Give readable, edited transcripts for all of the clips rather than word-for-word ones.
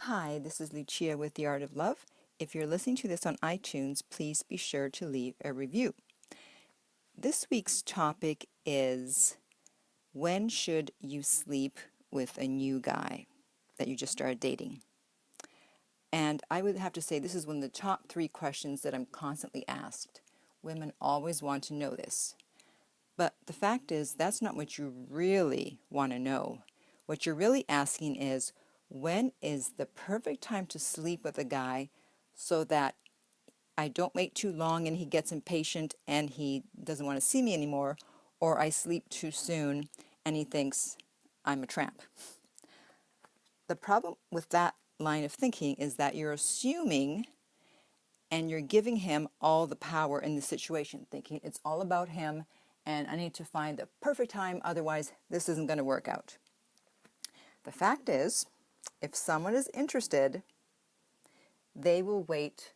Hi, this is Lucia with The Art of Love. If you're listening to this on iTunes, please be sure to leave a review. This week's topic is, when should you sleep with a new guy that you just started dating? And I would have to say this is one of the top 3 questions that I'm constantly asked. Women always want to know this. But the fact is, that's not what you really want to know. What you're really asking is, when is the perfect time to sleep with a guy so that I don't wait too long and he gets impatient and he doesn't want to see me anymore, or I sleep too soon and he thinks I'm a tramp. The problem with that line of thinking is that you're assuming and you're giving him all the power in the situation, thinking it's all about him and I need to find the perfect time, otherwise this isn't going to work out. The fact is, if someone is interested, they will wait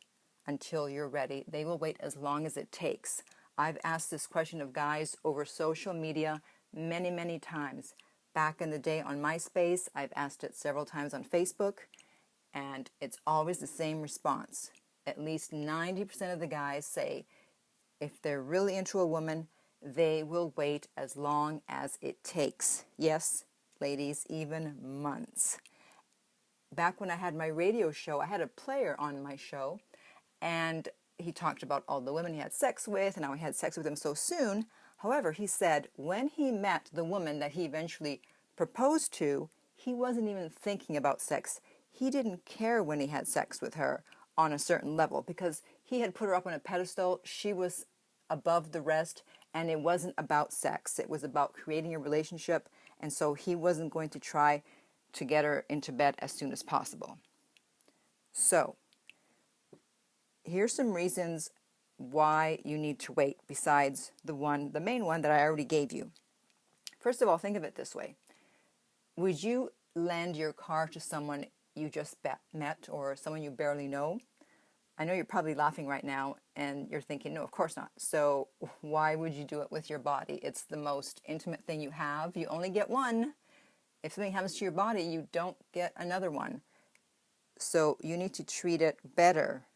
until you're ready. They will wait as long as it takes. I've asked this question of guys over social media many, many times. Back in the day on MySpace, I've asked it several times on Facebook, and it's always the same response. At least 90% of the guys say if they're really into a woman, they will wait as long as it takes. Yes, ladies, even months. Back when I had my radio show, I had a player on my show, and he talked about all the women he had sex with and how he had sex with them so soon. However, he said when he met the woman that he eventually proposed to, he wasn't even thinking about sex. He didn't care when he had sex with her on a certain level because he had put her up on a pedestal. She was above the rest, and it wasn't about sex. It was about creating a relationship, and so he wasn't going to try to get her into bed as soon as possible. So, here's some reasons why you need to wait besides the main one that I already gave you. First of all, think of it this way. Would you lend your car to someone you just met or someone you barely know? I know you're probably laughing right now and you're thinking, no, of course not. So why would you do it with your body? It's the most intimate thing you have. You only get one. If something happens to your body, you don't get another one. So you need to treat it better,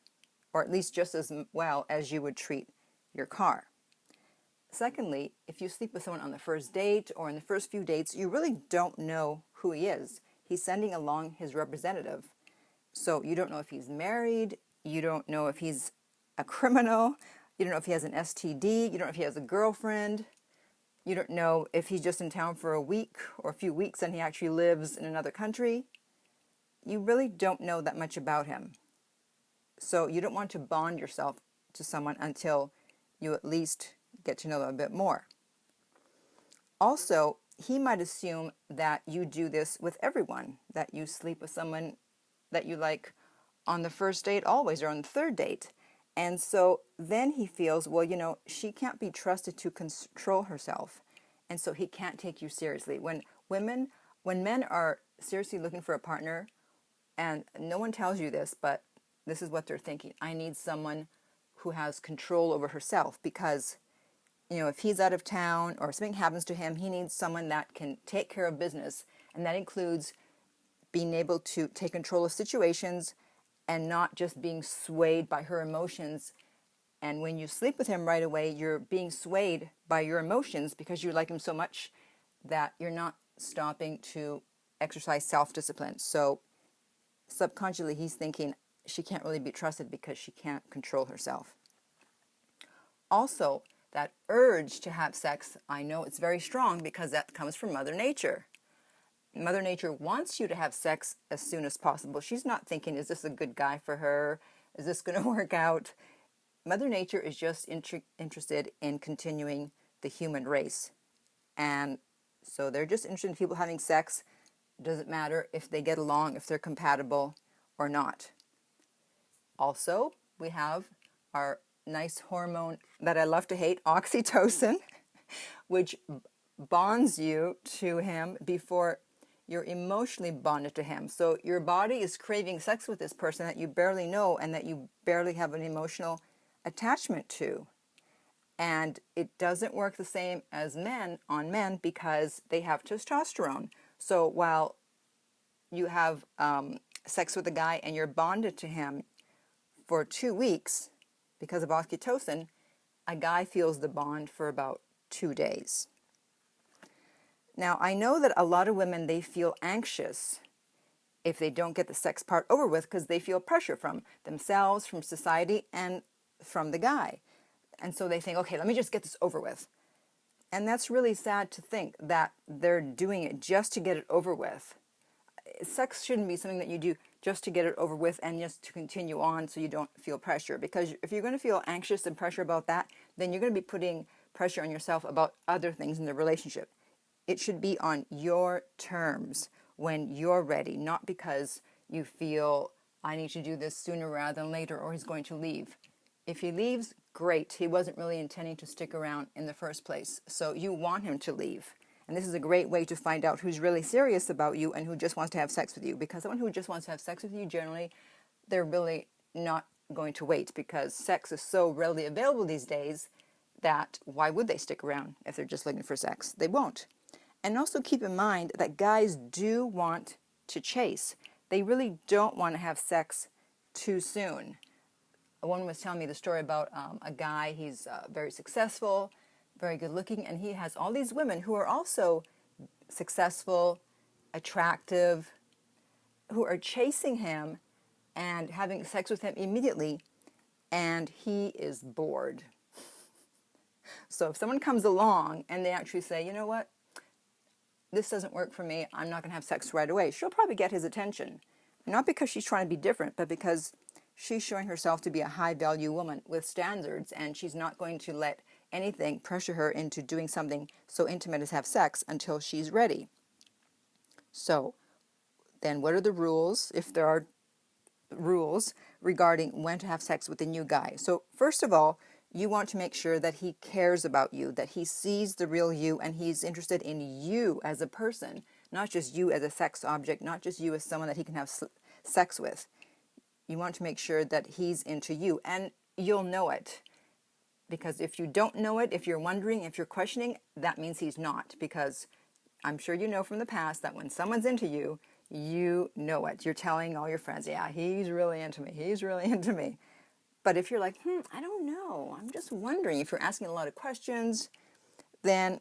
or at least just as well as you would treat your car. Secondly, if you sleep with someone on the first date or in the first few dates, you really don't know who he is. He's sending along his representative. So you don't know if he's married, you don't know if he's a criminal, you don't know if he has an STD, you don't know if he has a girlfriend, you don't know if he's just in town for a week or a few weeks and he actually lives in another country. You really don't know that much about him. So you don't want to bond yourself to someone until you at least get to know them a bit more. Also, he might assume that you do this with everyone, that you sleep with someone that you like on the first date always or on the third date. And so then he feels, well, she can't be trusted to control herself. And so he can't take you seriously. When men are seriously looking for a partner, and no one tells you this, but this is what they're thinking. I need someone who has control over herself because, if he's out of town or something happens to him, he needs someone that can take care of business. And that includes being able to take control of situations and not just being swayed by her emotions. And when you sleep with him right away, you're being swayed by your emotions because you like him so much that you're not stopping to exercise self-discipline. So subconsciously, he's thinking she can't really be trusted because she can't control herself. Also, that urge to have sex, I know it's very strong because that comes from Mother Nature. Mother Nature wants you to have sex as soon as possible. She's not thinking, is this a good guy for her? Is this going to work out? Mother Nature is just interested in continuing the human race. And so they're just interested in people having sex. It doesn't matter if they get along, if they're compatible or not. Also, we have our nice hormone that I love to hate, oxytocin, which bonds you to him before you're emotionally bonded to him. So your body is craving sex with this person that you barely know and that you barely have an emotional attachment to. And it doesn't work the same as men on men because they have testosterone. So while you have sex with a guy and you're bonded to him for 2 weeks because of oxytocin, a guy feels the bond for about 2 days. Now, I know that a lot of women, they feel anxious if they don't get the sex part over with because they feel pressure from themselves, from society, and from the guy. And so they think, okay, let me just get this over with. And that's really sad to think that they're doing it just to get it over with. Sex shouldn't be something that you do just to get it over with and just to continue on so you don't feel pressure. Because if you're going to feel anxious and pressure about that, then you're going to be putting pressure on yourself about other things in the relationship. It should be on your terms when you're ready, not because you feel, I need to do this sooner rather than later or he's going to leave. If he leaves, great. He wasn't really intending to stick around in the first place. So you want him to leave. And this is a great way to find out who's really serious about you and who just wants to have sex with you. Because someone who just wants to have sex with you, generally, they're really not going to wait because sex is so readily available these days that why would they stick around if they're just looking for sex? They won't. And also keep in mind that guys do want to chase. They really don't want to have sex too soon. A woman was telling me the story about a guy. He's very successful, very good looking, and he has all these women who are also successful, attractive, who are chasing him and having sex with him immediately, and he is bored. So if someone comes along and they actually say, you know what, this doesn't work for me, I'm not going to have sex right away, she'll probably get his attention. Not because she's trying to be different, but because she's showing herself to be a high-value woman with standards, and she's not going to let anything pressure her into doing something so intimate as have sex until she's ready. So then what are the rules, if there are rules, regarding when to have sex with a new guy? So first of all, you want to make sure that he cares about you, that he sees the real you, and he's interested in you as a person, not just you as a sex object, not just you as someone that he can have sex with. You want to make sure that he's into you, and you'll know it. Because if you don't know it, if you're wondering, if you're questioning, that means he's not. Because I'm sure you know from the past that when someone's into you, you know it. You're telling all your friends, yeah, he's really into me, he's really into me. But if you're like, I don't know, I'm just wondering, if you're asking a lot of questions, then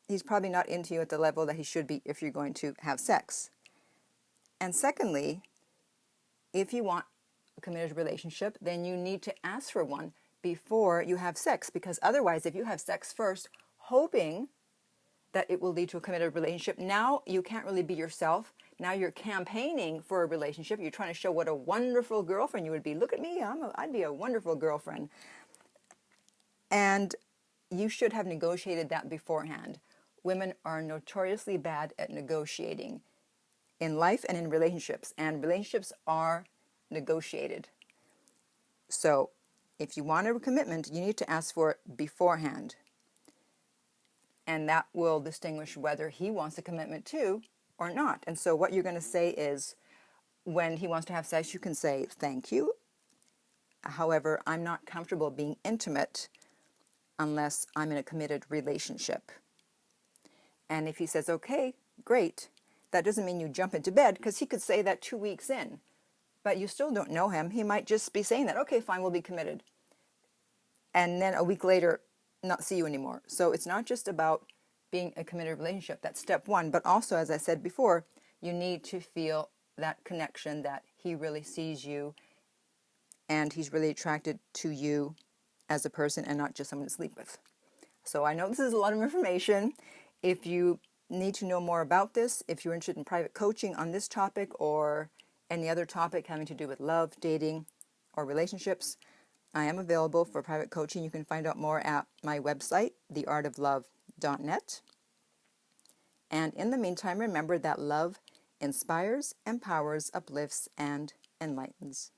he's probably not into you at the level that he should be if you're going to have sex. And secondly, if you want a committed relationship, then you need to ask for one before you have sex. Because otherwise, if you have sex first, hoping that it will lead to a committed relationship, now you can't really be yourself. Now you're campaigning for a relationship. You're trying to show what a wonderful girlfriend you would be. Look at me, I'd be a wonderful girlfriend. And you should have negotiated that beforehand. Women are notoriously bad at negotiating in life and in relationships. And relationships are negotiated. So if you want a commitment, you need to ask for it beforehand. And that will distinguish whether he wants a commitment too or not. And so what you're going to say is, when he wants to have sex, you can say, thank you. However, I'm not comfortable being intimate unless I'm in a committed relationship. And if he says, okay, great, that doesn't mean you jump into bed, because he could say that 2 weeks in. But you still don't know him. He might just be saying that, okay, fine, we'll be committed. And then a week later, not see you anymore. So it's not just about being a committed relationship. That's step one. But also, as I said before, you need to feel that connection, that he really sees you and he's really attracted to you as a person and not just someone to sleep with. So I know this is a lot of information. If you need to know more about this, if you're interested in private coaching on this topic or any other topic having to do with love, dating, or relationships, I am available for private coaching. You can find out more at my website, theartoflove.net. And in the meantime, remember that love inspires, empowers, uplifts, and enlightens.